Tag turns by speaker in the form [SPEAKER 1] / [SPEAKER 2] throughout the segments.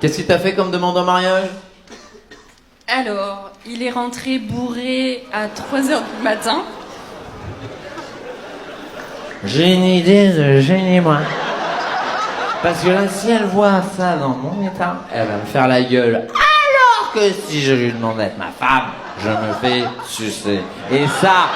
[SPEAKER 1] Qu'est-ce qu'il t'a fait comme demande en mariage?
[SPEAKER 2] Alors, il est rentré bourré à 3h du matin.
[SPEAKER 1] J'ai une idée de génie, moi. Parce que là, si elle voit ça dans mon état, elle va me faire la gueule. Alors que si je lui demande d'être ma femme, je me fais sucer. Et ça...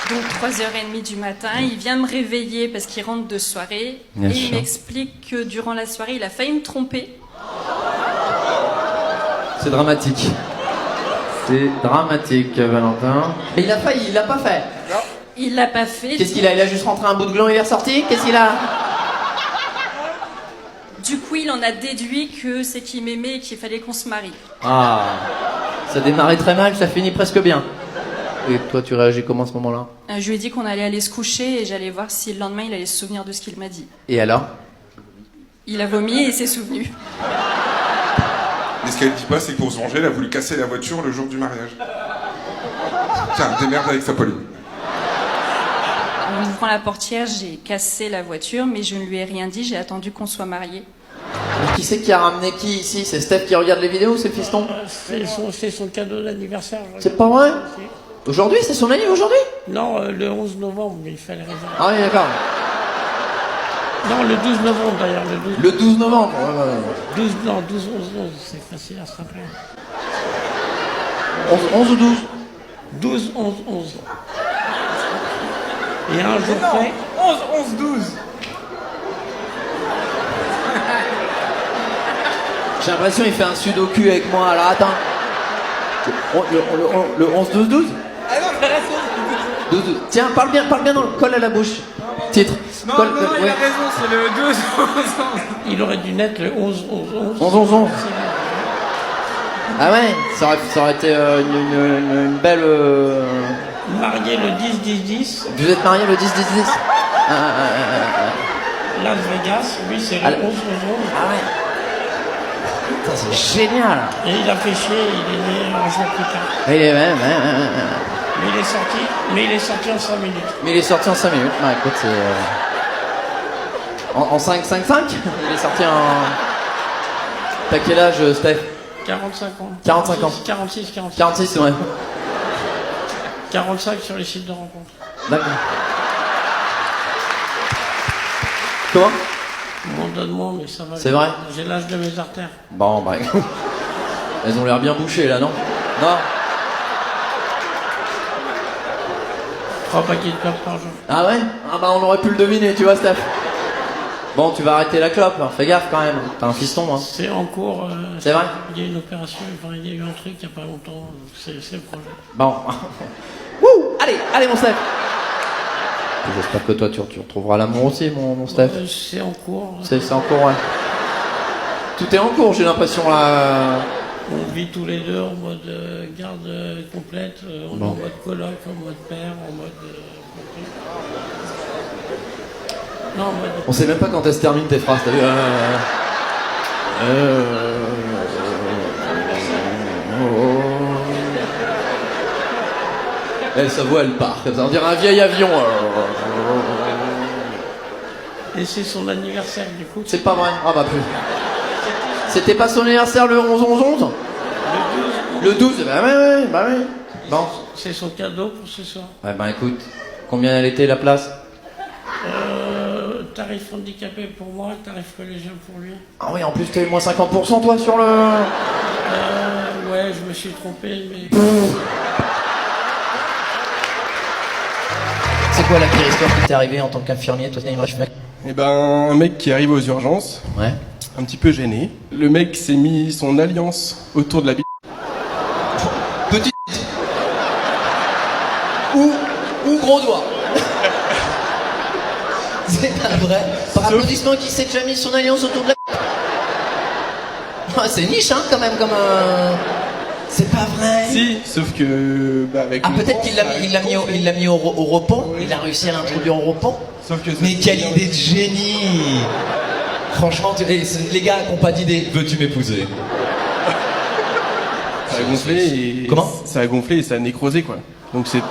[SPEAKER 2] Donc 3h30 du matin, il vient me réveiller parce qu'il rentre de soirée.
[SPEAKER 1] Bien
[SPEAKER 2] et
[SPEAKER 1] sûr.
[SPEAKER 2] il m'explique que durant la soirée, il a failli me tromper.
[SPEAKER 1] C'est dramatique. C'est dramatique, Valentin. Mais il a failli, il l'a pas fait.
[SPEAKER 2] Il l'a pas fait.
[SPEAKER 1] Qu'est-ce qu'il a? Il a juste rentré un bout de gland et il est ressorti? Qu'est-ce qu'il a?
[SPEAKER 2] Du coup, il en a déduit que c'est qu'il m'aimait et qu'il fallait qu'on se marie.
[SPEAKER 1] Ah, ça démarrait très mal, ça finit presque bien. Et toi, tu réagis comment à ce moment-là?
[SPEAKER 2] Je lui ai dit qu'on allait aller se coucher et j'allais voir si le lendemain il allait se souvenir de ce qu'il m'a dit.
[SPEAKER 1] Et alors?
[SPEAKER 2] Il a vomi et il s'est souvenu.
[SPEAKER 3] Mais ce qu'elle dit pas, c'est que pour se venger, elle a voulu casser la voiture le jour du mariage. Tiens, démerde avec sa Pauline.
[SPEAKER 2] En ouvrant la portière, j'ai cassé la voiture, mais je ne lui ai rien dit, j'ai attendu qu'on soit mariés.
[SPEAKER 1] Qui c'est qui a ramené qui ici? C'est Steph qui regarde les vidéos ou c'est le fiston?
[SPEAKER 4] C'est son cadeau d'anniversaire.
[SPEAKER 1] C'est pas vrai? Aujourd'hui? C'est son anniversaire aujourd'hui?
[SPEAKER 4] Non, le 11 novembre, mais il fallait réserver.
[SPEAKER 1] Ah oui, d'accord.
[SPEAKER 4] Non, le 12 novembre d'ailleurs.
[SPEAKER 1] Le 12 novembre. Ouais.
[SPEAKER 4] 12, non, 12, 11, c'est facile à se rappeler.
[SPEAKER 1] 11 ou 12?
[SPEAKER 4] 12, 11, 11. Et un jour près.
[SPEAKER 5] 11, 11, 12.
[SPEAKER 1] J'ai l'impression qu'il fait un sudoku avec moi. Alors attends. Le 11-12-12?
[SPEAKER 5] Ah non, t'as raison.
[SPEAKER 1] 12. Tiens, parle bien dans le col à la bouche. Titre.
[SPEAKER 5] Non,
[SPEAKER 1] Col-
[SPEAKER 5] non, non, il
[SPEAKER 1] ouais.
[SPEAKER 5] a raison, c'est le 12, 11, 11.
[SPEAKER 4] Il aurait dû naître le 11, 11, 11.
[SPEAKER 1] 11-11-11. Ah ouais, ça aurait été une belle...
[SPEAKER 4] Marié le 10, 10, 10.
[SPEAKER 1] Vous êtes mariés le 10-10-10?
[SPEAKER 4] Las Vegas, lui c'est le
[SPEAKER 1] Ah,
[SPEAKER 4] 11, 11, 11.
[SPEAKER 1] Ah ouais. Putain, c'est génial.
[SPEAKER 4] Et il a fait chier, il est né un jour plus tard.
[SPEAKER 1] Il est, ouais.
[SPEAKER 4] Mais il est sorti en 5 minutes.
[SPEAKER 1] Mais il est sorti en 5 minutes. Bah écoute, c'est... En 5-5-5? Il est sorti en... T'as quel âge, Steph?
[SPEAKER 4] 45 ans.
[SPEAKER 1] 45 ans.
[SPEAKER 4] 46, 46.
[SPEAKER 1] 46, ouais.
[SPEAKER 4] 45 sur les sites de rencontres.
[SPEAKER 1] D'accord. Comment?
[SPEAKER 4] Bon, donne-moi, mais ça va.
[SPEAKER 1] C'est vrai?
[SPEAKER 4] J'ai l'âge de mes artères.
[SPEAKER 1] Bon, bah... Elles ont l'air bien bouchées, là, non? Non?
[SPEAKER 4] 3 paquets de clopes par jour.
[SPEAKER 1] Ah ouais? Ah bah on aurait pu le deviner, tu vois, Steph. Bon, tu vas arrêter la clope, hein. Fais gaffe quand même. T'as un fiston, hein.
[SPEAKER 4] C'est en cours.
[SPEAKER 1] C'est vrai?
[SPEAKER 4] Il y a une opération, enfin, il y a eu un truc il n'y a pas longtemps. Donc c'est le projet.
[SPEAKER 1] Bon. Wouh! Allez, mon Steph. J'espère que toi, tu retrouveras l'amour aussi, mon Steph.
[SPEAKER 4] C'est en cours.
[SPEAKER 1] C'est en cours, ouais. Tout est en cours, j'ai l'impression, là.
[SPEAKER 4] On vit tous les deux en mode garde complète. On est en mode coloc, en mode père, en mode... non, en mode...
[SPEAKER 1] On sait même pas quand elle se termine tes phrases, t'as vu? Sa voix, elle part, comme ça. On dirait un vieil avion.
[SPEAKER 4] Et c'est son anniversaire, du coup.
[SPEAKER 1] C'est pas vrai. Ah bah plus. C'était pas son anniversaire le 11-11-11? Le 12, bah ouais. Bon.
[SPEAKER 4] C'est son cadeau pour ce soir.
[SPEAKER 1] Ouais, bah écoute, combien elle était la place?
[SPEAKER 4] Tarif handicapé pour moi, tarif collégien pour lui.
[SPEAKER 1] Ah oui, en plus t'as eu moins 50% toi sur le...
[SPEAKER 4] Ouais, je me suis trompé, mais...
[SPEAKER 1] C'est quoi la pire histoire qui t'est arrivée en tant qu'infirmier, toi, mec?
[SPEAKER 6] Eh ben, un mec qui arrive aux urgences,
[SPEAKER 1] Ouais.
[SPEAKER 6] un petit peu gêné. Le mec s'est mis son alliance autour de la bite.
[SPEAKER 1] Petite. Ou gros doigt. C'est pas vrai. Par applaudissement, qui s'est déjà mis son alliance autour de la... Ah, c'est niche, hein, quand même, comme un... C'est pas vrai.
[SPEAKER 6] Si, sauf que... Bah, avec
[SPEAKER 1] Ah,
[SPEAKER 6] le
[SPEAKER 1] peut-être
[SPEAKER 6] temps,
[SPEAKER 1] qu'il l'a mis au repos. Il a réussi à l'introduire au repos.
[SPEAKER 6] Sauf que
[SPEAKER 1] Mais quelle idée de génie. Franchement, les gars qui n'ont pas d'idée, veux-tu m'épouser?
[SPEAKER 6] ça a gonflé et...
[SPEAKER 1] Comment?
[SPEAKER 6] Ça a gonflé et ça a nécrosé, quoi. Donc c'est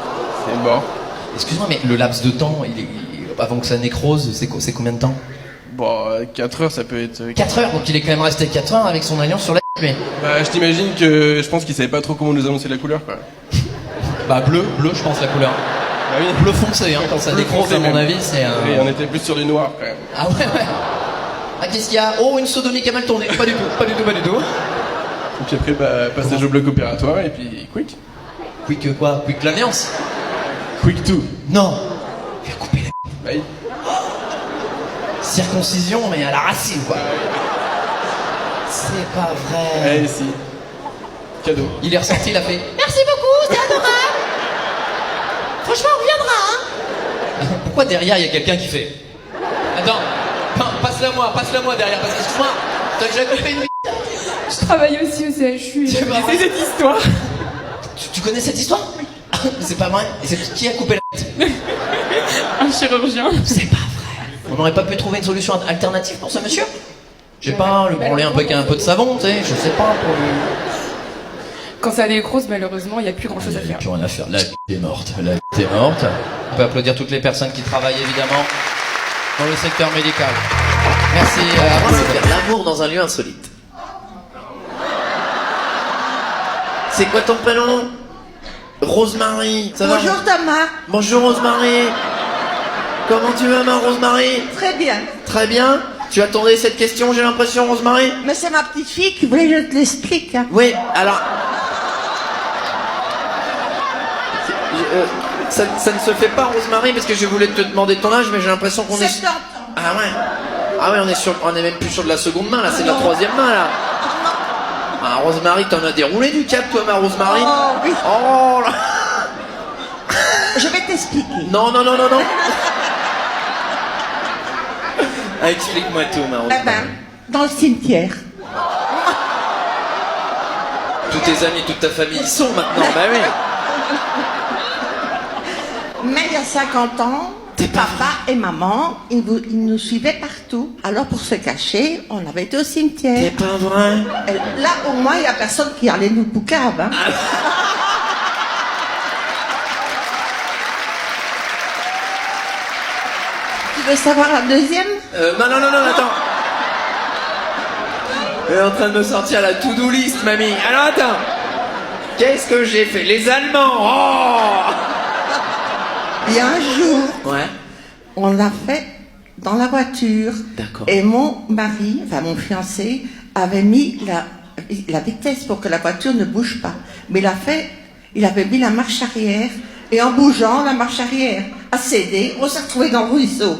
[SPEAKER 6] mort.
[SPEAKER 1] Excuse-moi, mais le laps de temps,
[SPEAKER 7] avant que ça nécrose, c'est combien de temps?
[SPEAKER 6] Bon, 4 heures, ça peut être...
[SPEAKER 7] 4 heures, donc il est quand même resté 4 heures avec son alliance sur la mais...
[SPEAKER 6] Bah, je t'imagine que je pense qu'il savait pas trop comment nous annoncer la couleur, quoi.
[SPEAKER 7] Bah, bleu, je pense, la couleur.
[SPEAKER 6] Bah oui.
[SPEAKER 7] Bleu foncé, hein, quand ça
[SPEAKER 6] Bleu
[SPEAKER 7] nécrose,
[SPEAKER 6] foncé,
[SPEAKER 7] à mon
[SPEAKER 6] même.
[SPEAKER 7] avis, c'est un...
[SPEAKER 6] Oui, on était plus sur du noir, quand même.
[SPEAKER 7] Ah ouais. Ah, qu'est-ce qu'il y a? Oh, une sodomie qui a mal tourné. Pas du tout.
[SPEAKER 6] Et puis après, bah, passage au bloc opératoire, et puis quick.
[SPEAKER 7] Quick quoi? Quick l'alliance?
[SPEAKER 6] Quick tout.
[SPEAKER 7] Non. Il a coupé la...
[SPEAKER 6] Bah oui.
[SPEAKER 7] Circoncision, mais à la racine, quoi. C'est pas vrai.
[SPEAKER 6] Allez, si. Cadeau.
[SPEAKER 7] Il est ressorti, il a fait... Merci beaucoup, c'est adorable. Franchement, on reviendra, hein. Pourquoi derrière, il y a quelqu'un qui fait... Attends, passe-la moi derrière, parce que excuse-moi, t'as déjà coupé une...
[SPEAKER 8] Je travaille aussi au CHU et je connais cette histoire.
[SPEAKER 7] Tu connais cette histoire? C'est pas vrai. Et c'est qui a coupé la tête?
[SPEAKER 8] Un chirurgien.
[SPEAKER 7] C'est pas vrai. On n'aurait pas pu trouver une solution alternative pour ce monsieur? J'ai pas le branler un peu avec un peu de savon, tu sais, je sais pas pour lui.
[SPEAKER 8] Quand ça nécrose, malheureusement, il n'y a plus grand chose à
[SPEAKER 7] Il n'y a
[SPEAKER 8] faire.
[SPEAKER 7] plus rien à faire. La vie est morte. La vie est morte. On peut applaudir toutes les personnes qui travaillent évidemment dans le secteur médical. Merci.
[SPEAKER 1] Faire l'amour dans un lieu insolite. C'est quoi ton prénom? Rosemary. Ça va?
[SPEAKER 9] Bonjour Thomas.
[SPEAKER 1] Bonjour Rosemary. Comment tu vas ma Rosemary?
[SPEAKER 9] Très bien.
[SPEAKER 1] Très bien. Tu attendais cette question, j'ai l'impression, Rosemary?
[SPEAKER 9] Mais c'est ma petite fille qui voulait que je te l'explique. Hein.
[SPEAKER 1] Oui, alors... ça ne se fait pas, Rosemary, parce que je voulais te demander ton âge, mais j'ai l'impression qu'on est...
[SPEAKER 9] 70 ans.
[SPEAKER 1] Ah ouais. Ah ouais, on est même plus sur de la seconde main, là, c'est de la troisième main, là. Ah, Rosemary, t'en as déroulé du cap, toi, ma Rosemary?
[SPEAKER 9] Oh oui.
[SPEAKER 1] Oh là.
[SPEAKER 9] Je vais t'expliquer.
[SPEAKER 1] Non. Ah, explique-moi tout, ma Rosemary.
[SPEAKER 9] Eh ben, dans le cimetière.
[SPEAKER 1] Tous tes amis, toute ta famille y sont maintenant, bah oui.
[SPEAKER 9] Mais il y a 50 ans, papa et maman, ils nous suivaient partout. Alors pour se cacher, on avait été au cimetière.
[SPEAKER 1] C'est pas vrai.
[SPEAKER 9] Et là, au moins, il n'y a personne qui allait nous poucave. Hein. Tu veux savoir la deuxième?
[SPEAKER 1] Non, attends. Elle est en train de me sortir la to-do list, mamie. Alors attends. Qu'est-ce que j'ai fait? Les Allemands. Oh.
[SPEAKER 9] Il y a un jour,
[SPEAKER 1] Ouais.
[SPEAKER 9] on l'a fait dans la voiture.
[SPEAKER 1] D'accord.
[SPEAKER 9] Et mon mari, enfin mon fiancé, avait mis la vitesse pour que la voiture ne bouge pas. Mais il avait mis la marche arrière. Et en bougeant, la marche arrière a cédé. On s'est retrouvé dans le ruisseau.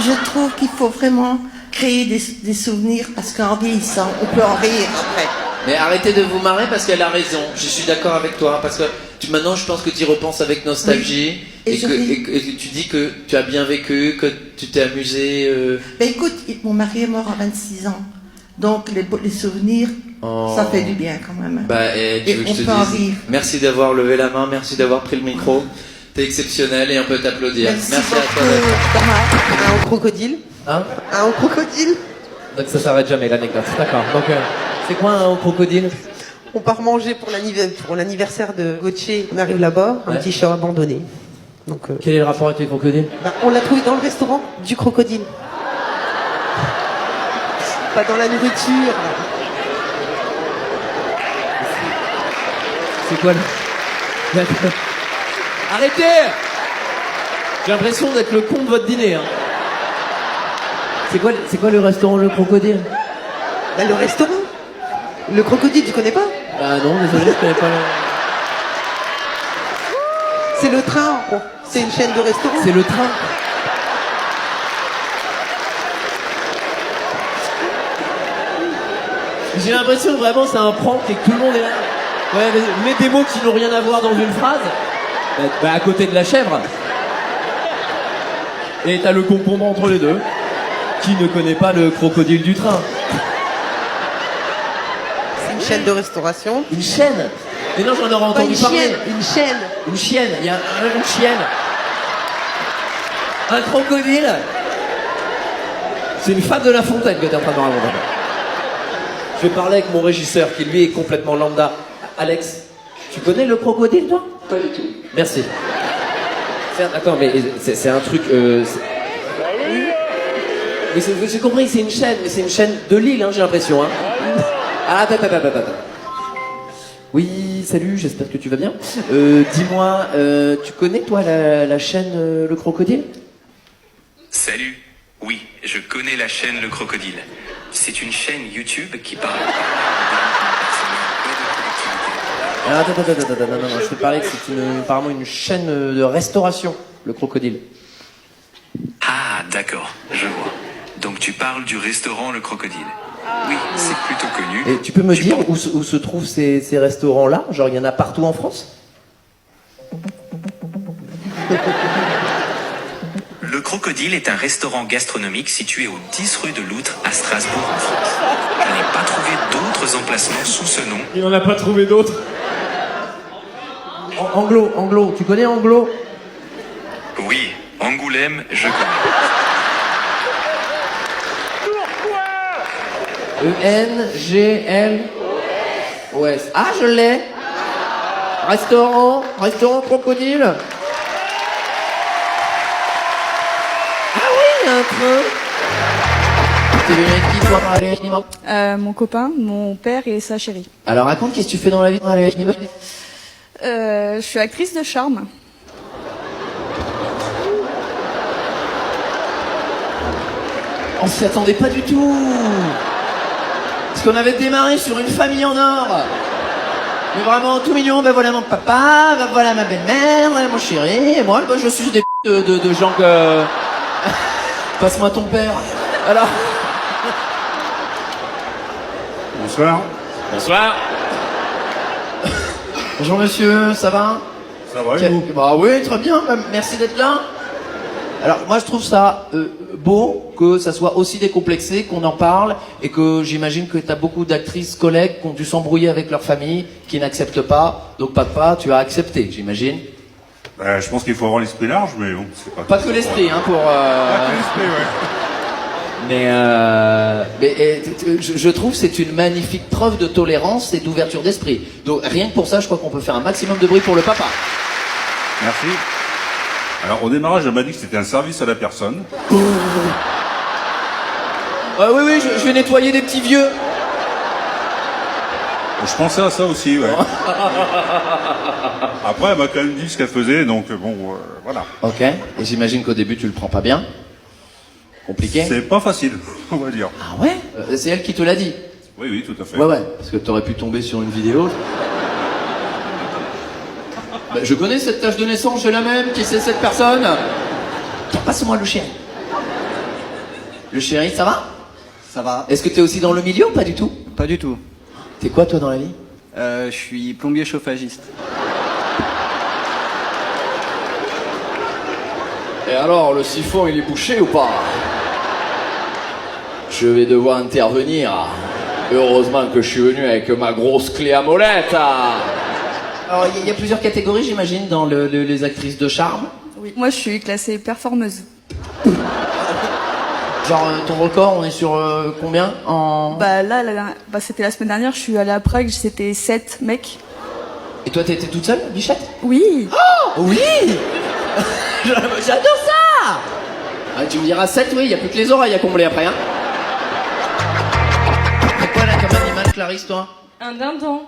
[SPEAKER 9] Je trouve qu'il faut vraiment créer des souvenirs parce qu'en vieillissant, on peut en rire après.
[SPEAKER 1] Mais arrêtez de vous marrer parce qu'elle a raison. Je suis d'accord avec toi parce que maintenant je pense que tu y repenses avec nostalgie
[SPEAKER 9] Oui.
[SPEAKER 1] et que tu dis que tu as bien vécu, que tu t'es amusé.
[SPEAKER 9] Ben écoute, mon mari est mort à 26 ans. Donc les souvenirs, ça fait du bien quand même.
[SPEAKER 1] Bah, tu veux que je te dise merci d'avoir levé la main, merci d'avoir pris le micro. T'es exceptionnel et on peut t'applaudir. Merci à toi.
[SPEAKER 9] Un au crocodile.
[SPEAKER 1] Hein?
[SPEAKER 9] Un au crocodile.
[SPEAKER 1] Donc ça s'arrête jamais l'anecdote. D'accord. Donc c'est quoi un crocodile?
[SPEAKER 10] On part manger pour l'anniversaire de Gauthier. On arrive là-bas, un petit chat abandonné. Donc,
[SPEAKER 1] quel est le rapport avec les crocodiles?
[SPEAKER 10] on l'a trouvé dans le restaurant du crocodile. Pas dans la nourriture.
[SPEAKER 1] C'est quoi le... Arrêtez! J'ai l'impression d'être le con de votre dîner. Hein. C'est quoi le restaurant Le Crocodile?
[SPEAKER 10] Bah, le restaurant. Le crocodile, tu connais pas?
[SPEAKER 1] Ah non, désolé, je connais pas le...
[SPEAKER 10] C'est le train. Bon, c'est une chaîne de restaurants.
[SPEAKER 1] C'est le train. J'ai l'impression vraiment c'est un prank et que tout le monde est là. Ouais, mais mets des mots qui n'ont rien à voir dans une phrase. Bah à côté de la chèvre. Et t'as le concombre entre les deux. Qui ne connaît pas le crocodile du train?
[SPEAKER 10] C'est une chaîne de restauration.
[SPEAKER 1] Une chaîne? Mais non, j'en aurais
[SPEAKER 10] Pas
[SPEAKER 1] entendu
[SPEAKER 10] une
[SPEAKER 1] parler.
[SPEAKER 10] chienne, une chaîne.
[SPEAKER 1] Une chienne, il y a une chienne. Un crocodile. C'est une femme de La Fontaine que t'es en train de me raconter. Je vais parler avec mon régisseur qui lui est complètement lambda. Alex, tu connais le crocodile toi?
[SPEAKER 10] Pas du tout.
[SPEAKER 1] Merci.
[SPEAKER 7] Attends, mais c'est un truc... Mais j'ai compris, c'est une chaîne, mais c'est une chaîne de Lille, hein, j'ai l'impression. Hein. Ah, attends. Oui, salut, j'espère que tu vas bien. Dis-moi, tu connais toi la chaîne Le Crocodile?
[SPEAKER 11] Salut. Oui, je connais la chaîne Le Crocodile. C'est une chaîne YouTube qui parle...
[SPEAKER 7] Attends, non, je te parlais que c'est apparemment une chaîne de restauration, Le Crocodile.
[SPEAKER 11] Ah, d'accord, je vois. Donc tu parles du restaurant Le Crocodile. Oui, c'est plutôt connu.
[SPEAKER 7] Et tu peux me dire où se trouvent ces restaurants-là? Genre, il y en a partout en France?
[SPEAKER 11] Le Crocodile est un restaurant gastronomique situé au 10 rue de Loutre à Strasbourg, en France. Je n'ai pas trouvé d'autres emplacements sous ce nom.
[SPEAKER 5] Il n'en a pas trouvé d'autres.
[SPEAKER 7] Anglo, tu connais Anglo?
[SPEAKER 11] Oui, Angoulême, je connais.
[SPEAKER 7] E-N-G-L-O-S. Ah, je l'ai. Restaurant Crocodile. Ah oui, il y a un train. T'es venu avec qui, toi, aller?
[SPEAKER 8] Mon copain, mon père et sa chérie.
[SPEAKER 7] Alors, raconte, qu'est-ce que tu fais dans la vie?
[SPEAKER 8] Je suis actrice de charme.
[SPEAKER 7] On s'y attendait pas du tout. Parce qu'on avait démarré sur une famille en or. Mais vraiment tout mignon. Ben voilà mon papa, ben voilà ma belle-mère, voilà mon chéri. Et moi, ben, je suis des de gens que... Passe-moi ton père. Alors...
[SPEAKER 12] Bonsoir.
[SPEAKER 5] Bonsoir.
[SPEAKER 7] Bonjour monsieur, ça va?
[SPEAKER 12] Ça va et vous?
[SPEAKER 7] Bah oui, très bien, bah, merci d'être là. Alors moi je trouve ça beau que ça soit aussi décomplexé, qu'on en parle, et que j'imagine que tu as beaucoup d'actrices collègues qui ont dû s'embrouiller avec leur famille, qui n'acceptent pas. Donc papa, tu as accepté, j'imagine.
[SPEAKER 12] Bah, je pense qu'il faut avoir l'esprit large, mais bon, c'est pas...
[SPEAKER 7] Pas que l'esprit, hein, pour...
[SPEAKER 12] Pas que l'esprit, ouais.
[SPEAKER 7] Mais je trouve que c'est une magnifique preuve de tolérance et d'ouverture d'esprit. Donc rien que pour ça, je crois qu'on peut faire un maximum de bruit pour le papa.
[SPEAKER 12] Merci. Alors au démarrage, elle m'a dit que c'était un service à la personne.
[SPEAKER 7] Oui, je vais nettoyer des petits vieux.
[SPEAKER 12] Je pensais à ça aussi, ouais. Après, elle m'a quand même dit ce qu'elle faisait, donc bon, voilà.
[SPEAKER 7] Ok, et j'imagine qu'au début, tu le prends pas bien. Compliqué.
[SPEAKER 12] C'est pas facile, on va dire.
[SPEAKER 7] Ah ouais? C'est elle qui te l'a dit?
[SPEAKER 12] Oui, tout à fait.
[SPEAKER 7] Ouais, parce que t'aurais pu tomber sur une vidéo. Bah, je connais cette tâche de naissance, j'ai la même. Qui c'est cette personne? Tiens, passe-moi le chéri. Le chéri, ça va?
[SPEAKER 13] Ça va.
[SPEAKER 7] Est-ce que t'es aussi dans le milieu ou pas du tout?
[SPEAKER 13] Pas du tout.
[SPEAKER 7] T'es quoi toi dans la vie?
[SPEAKER 13] Je suis plombier chauffagiste.
[SPEAKER 7] Et alors, le siphon, il est bouché ou pas? Je vais devoir intervenir. Heureusement que je suis venu avec ma grosse clé à molette. Alors, il y a plusieurs catégories, j'imagine, dans les actrices de charme.
[SPEAKER 8] Oui. Moi, je suis classée performeuse.
[SPEAKER 7] Genre, ton record, on est sur combien en...
[SPEAKER 8] Bah là, c'était la semaine dernière, je suis allée à Prague, c'était 7 mecs.
[SPEAKER 7] Et toi, t'étais toute seule, Bichette?
[SPEAKER 8] Oui.
[SPEAKER 7] Oh oui. J'adore ça. Ah, tu me diras 7, oui, il n'y a plus que les oreilles à combler après, hein. C'est quoi là comme animal, Clarisse, toi?
[SPEAKER 8] Un dindon.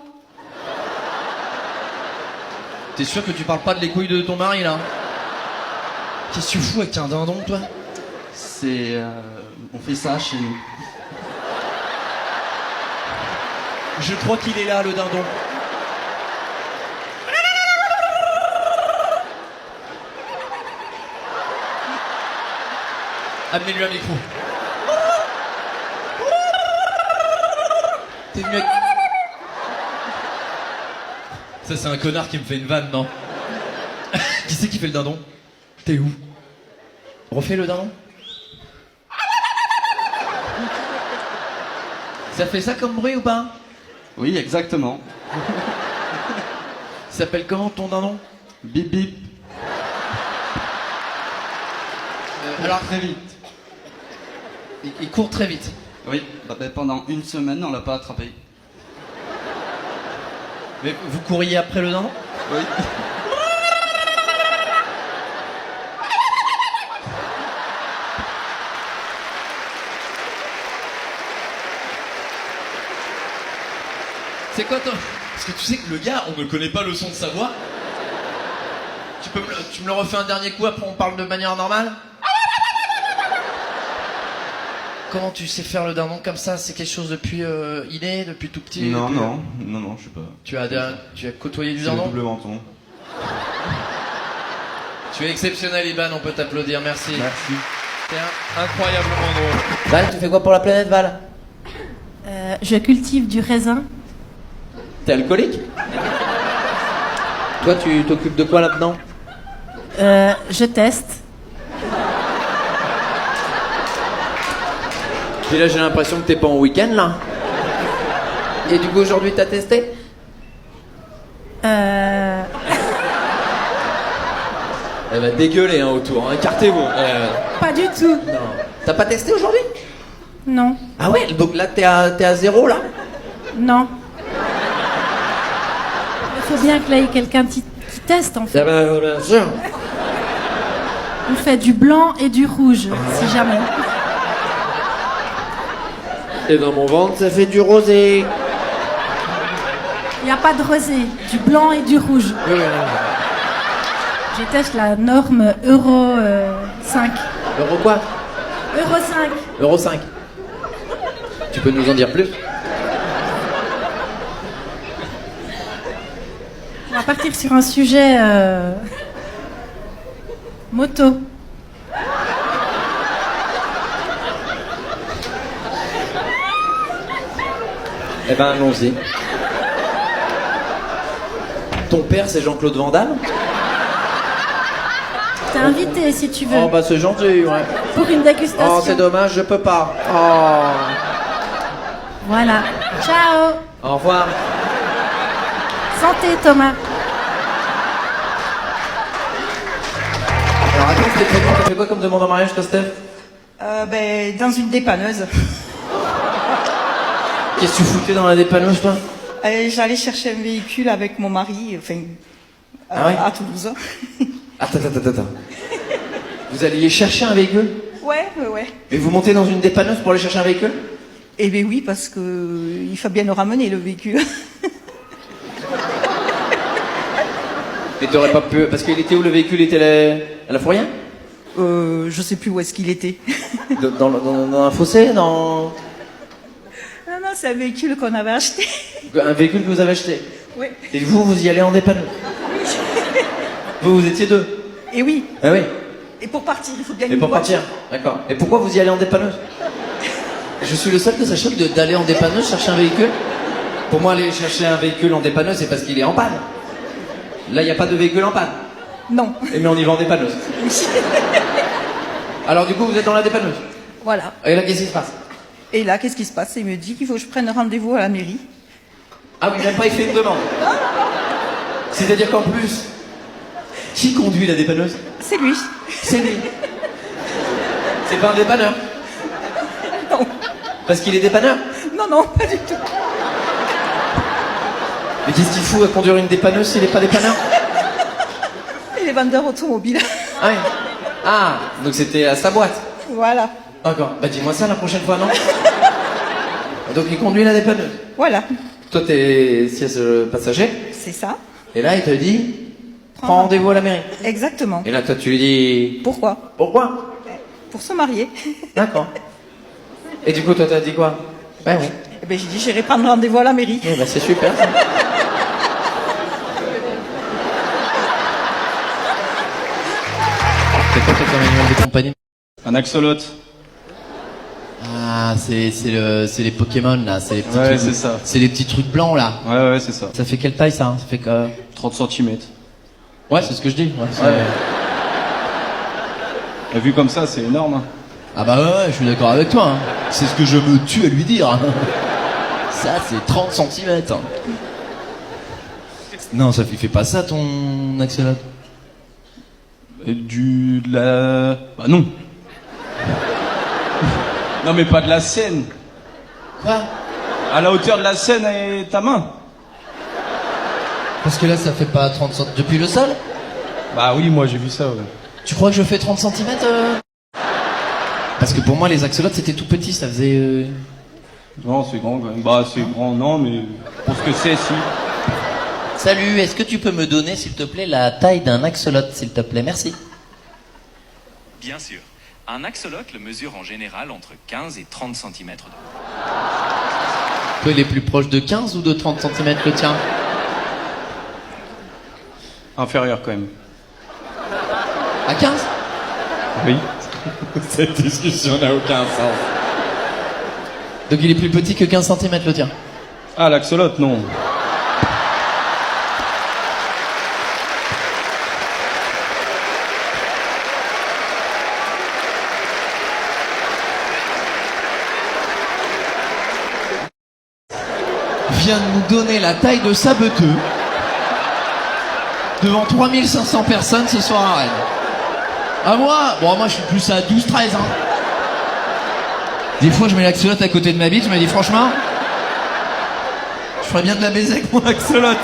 [SPEAKER 7] T'es sûr que tu parles pas de les couilles de ton mari, là? Qu'est-ce que tu fous avec un dindon, toi?
[SPEAKER 13] C'est... on fait ça chez nous.
[SPEAKER 7] Je crois qu'il est là, le dindon. Amenez-lui un micro. T'es venu avec... Ça, c'est un connard qui me fait une vanne, non? Qui c'est qui fait le dindon? T'es où? Refais le dindon. Ça fait ça comme bruit ou pas?
[SPEAKER 13] Oui, exactement.
[SPEAKER 7] Ça s'appelle comment ton dindon?
[SPEAKER 13] Bip bip.
[SPEAKER 7] Alors très vite. Il court très vite.
[SPEAKER 13] Oui, pendant une semaine, on l'a pas attrapé.
[SPEAKER 7] Mais vous couriez après le dindon?
[SPEAKER 13] Oui.
[SPEAKER 7] C'est quoi toi? Parce que tu sais que le gars, on ne connaît pas le son de sa voix. Tu me le refais un dernier coup, après on parle de manière normale? Comment tu sais faire le dindon comme ça? C'est quelque chose depuis inné, depuis tout petit?
[SPEAKER 13] Non,
[SPEAKER 7] depuis...
[SPEAKER 13] non, je sais pas.
[SPEAKER 7] Tu as côtoyé du
[SPEAKER 13] C'est le
[SPEAKER 7] dindon?
[SPEAKER 13] double menton.
[SPEAKER 7] Tu es exceptionnel, Iban, on peut t'applaudir, merci.
[SPEAKER 13] Merci.
[SPEAKER 7] C'est incroyablement drôle.
[SPEAKER 1] Val, tu fais quoi pour la planète, Val?
[SPEAKER 14] Je cultive du raisin.
[SPEAKER 1] T'es alcoolique? Toi, tu t'occupes de quoi là-dedans?
[SPEAKER 14] Je teste.
[SPEAKER 1] Puis là, j'ai l'impression que t'es pas en week-end, là. Et du coup, aujourd'hui, t'as testé? Elle va dégueuler hein, autour, hein. Écartez-vous.
[SPEAKER 14] Pas du tout.
[SPEAKER 1] Non. T'as pas testé aujourd'hui?
[SPEAKER 14] Non.
[SPEAKER 1] Ah ouais, donc là, t'es à zéro, là?
[SPEAKER 14] Non. Il faut bien qu'il y ait quelqu'un qui teste, en fait.
[SPEAKER 1] Ah bah, bien sûr.
[SPEAKER 14] On fait du blanc et du rouge, si jamais.
[SPEAKER 1] Et dans mon ventre, ça fait du rosé.
[SPEAKER 14] Il n'y a pas de rosé, du blanc et du rouge.
[SPEAKER 1] Oui, oui, oui.
[SPEAKER 14] Je teste la norme Euro 5.
[SPEAKER 1] Euro quoi?
[SPEAKER 14] Euro 5.
[SPEAKER 1] Euro 5. Tu peux nous en dire plus?
[SPEAKER 14] On va partir sur un sujet moto.
[SPEAKER 1] Eh ben, allons-y. Ton père, c'est Jean-Claude Van Damme?
[SPEAKER 14] T'es invité si tu veux.
[SPEAKER 1] Oh, bah, c'est gentil, ouais.
[SPEAKER 14] Pour une dégustation.
[SPEAKER 1] Oh, c'est dommage, je peux pas. Oh.
[SPEAKER 14] Voilà. Ciao.
[SPEAKER 1] Au revoir.
[SPEAKER 14] Santé, Thomas.
[SPEAKER 1] Alors, attends, c'était très bien. T'as fait quoi comme demande en mariage, toi, Steph?
[SPEAKER 15] Dans une dépanneuse.
[SPEAKER 1] Qu'est-ce que tu foutais dans la dépanneuse, toi?
[SPEAKER 15] J'allais chercher un véhicule avec mon mari, enfin,
[SPEAKER 1] Ah ouais?
[SPEAKER 15] à Toulouse.
[SPEAKER 1] Attends. Vous alliez chercher un véhicule?
[SPEAKER 15] Ouais.
[SPEAKER 1] Et vous montez dans une dépanneuse pour aller chercher un véhicule?
[SPEAKER 15] Eh bien oui, parce que il faut bien le ramener, le véhicule.
[SPEAKER 1] Mais t'aurais pas pu... Parce qu'il était où, le véhicule? Était à la fourrière?
[SPEAKER 15] Je sais plus où est-ce qu'il était.
[SPEAKER 1] Dans un fossé? Dans...
[SPEAKER 15] Non, c'est un véhicule qu'on avait acheté.
[SPEAKER 1] Un véhicule que vous avez acheté?
[SPEAKER 15] Oui.
[SPEAKER 1] Et vous y allez en dépanneuse? Vous étiez deux?
[SPEAKER 15] Et oui.
[SPEAKER 1] Ah oui.
[SPEAKER 15] Et pour partir, il faut bien
[SPEAKER 1] Et
[SPEAKER 15] une
[SPEAKER 1] pour
[SPEAKER 15] voiture.
[SPEAKER 1] partir? D'accord. Et pourquoi vous y allez en dépanneuse? Je suis le seul que ça choque d'aller en dépanneuse chercher un véhicule. Pour moi, aller chercher un véhicule en dépanneuse, c'est parce qu'il est en panne. Là, il n'y a pas de véhicule en panne.
[SPEAKER 15] Non.
[SPEAKER 1] Et mais on y va en dépanneuse.
[SPEAKER 15] Oui.
[SPEAKER 1] Alors du coup, vous êtes dans la dépanneuse?
[SPEAKER 15] Voilà.
[SPEAKER 1] Et là, qu'est-ce qui se passe?
[SPEAKER 15] Et là, qu'est-ce qui se passe? Il me dit qu'il faut que je prenne rendez-vous à la mairie.
[SPEAKER 1] Ah oui, même pas, il fait une demande. C'est-à-dire qu'en plus, qui conduit la dépanneuse?
[SPEAKER 15] C'est lui.
[SPEAKER 1] C'est lui. C'est pas un dépanneur?
[SPEAKER 15] Non.
[SPEAKER 1] Parce qu'il est dépanneur?
[SPEAKER 15] Non, pas du tout.
[SPEAKER 1] Mais qu'est-ce qu'il fout à conduire une dépanneuse s'il est pas dépanneur?
[SPEAKER 15] Il est vendeur automobile.
[SPEAKER 1] Ah oui. Ah, donc c'était à sa boîte.
[SPEAKER 15] Voilà.
[SPEAKER 1] D'accord. Bah dis-moi ça la prochaine fois, non? Donc il conduit la dépanneuse.
[SPEAKER 15] Voilà.
[SPEAKER 1] Toi t'es siège passager.
[SPEAKER 15] C'est ça.
[SPEAKER 1] Et là il te dit, prends rendez-vous à la mairie.
[SPEAKER 15] Exactement.
[SPEAKER 1] Et là toi tu lui dis...
[SPEAKER 15] Pourquoi? Pour se marier.
[SPEAKER 1] D'accord. Et du coup toi t'as dit quoi? Ouais.
[SPEAKER 15] Eh ben j'ai dit j'irai prendre rendez-vous à la mairie.
[SPEAKER 1] Eh ben c'est super. Ça. C'est quoi toi comme animal de compagnie?
[SPEAKER 13] Un axolote.
[SPEAKER 7] Ah, c'est les Pokémon là, c'est les petits
[SPEAKER 13] Ouais,
[SPEAKER 7] trucs.
[SPEAKER 13] c'est ça.
[SPEAKER 7] C'est les petits trucs blancs là.
[SPEAKER 13] Ouais, c'est ça.
[SPEAKER 7] Ça fait quelle taille ça? Ça fait que
[SPEAKER 13] 30 cm.
[SPEAKER 7] Ouais, c'est ce que je dis. Ouais,
[SPEAKER 13] Et vu comme ça, c'est énorme. Hein.
[SPEAKER 7] Ah bah ouais, je suis d'accord avec toi. Hein. C'est ce que je me tue à lui dire. Hein. Ça, c'est 30 cm. Hein. Non, ça fait pas ça ton axolote.
[SPEAKER 13] Bah non. Non mais pas de la Seine.
[SPEAKER 7] Quoi?
[SPEAKER 13] À la hauteur de la Seine et ta main.
[SPEAKER 7] Parce que là, ça fait pas 30 cm depuis le sol?
[SPEAKER 13] Bah oui, moi j'ai vu ça, ouais.
[SPEAKER 7] Tu crois que je fais 30 cm Parce que pour moi, les axolotes, c'était tout petit, ça faisait...
[SPEAKER 13] Non, c'est grand quand même. Bah, c'est grand, non, mais pour ce que c'est, si.
[SPEAKER 7] Salut, est-ce que tu peux me donner, s'il te plaît, la taille d'un axolote, s'il te plaît? Merci.
[SPEAKER 11] Bien sûr. Un axolotle mesure en général entre 15 et 30 cm de haut.
[SPEAKER 7] Il est plus proche de 15 ou de 30 cm le tien?
[SPEAKER 13] Inférieur quand même.
[SPEAKER 7] À 15?
[SPEAKER 13] Oui.
[SPEAKER 5] Cette discussion n'a aucun sens.
[SPEAKER 7] Donc il est plus petit que 15 cm le tien?
[SPEAKER 13] Ah, l'axolote, non.
[SPEAKER 7] Vient de nous donner la taille de Sabeteux devant 3500 personnes ce soir à Rennes. Ah moi je suis plus à 12-13 hein. Des fois je mets l'axolote à côté de ma bite, je me dis franchement, je ferais bien de la baiser avec mon axolote.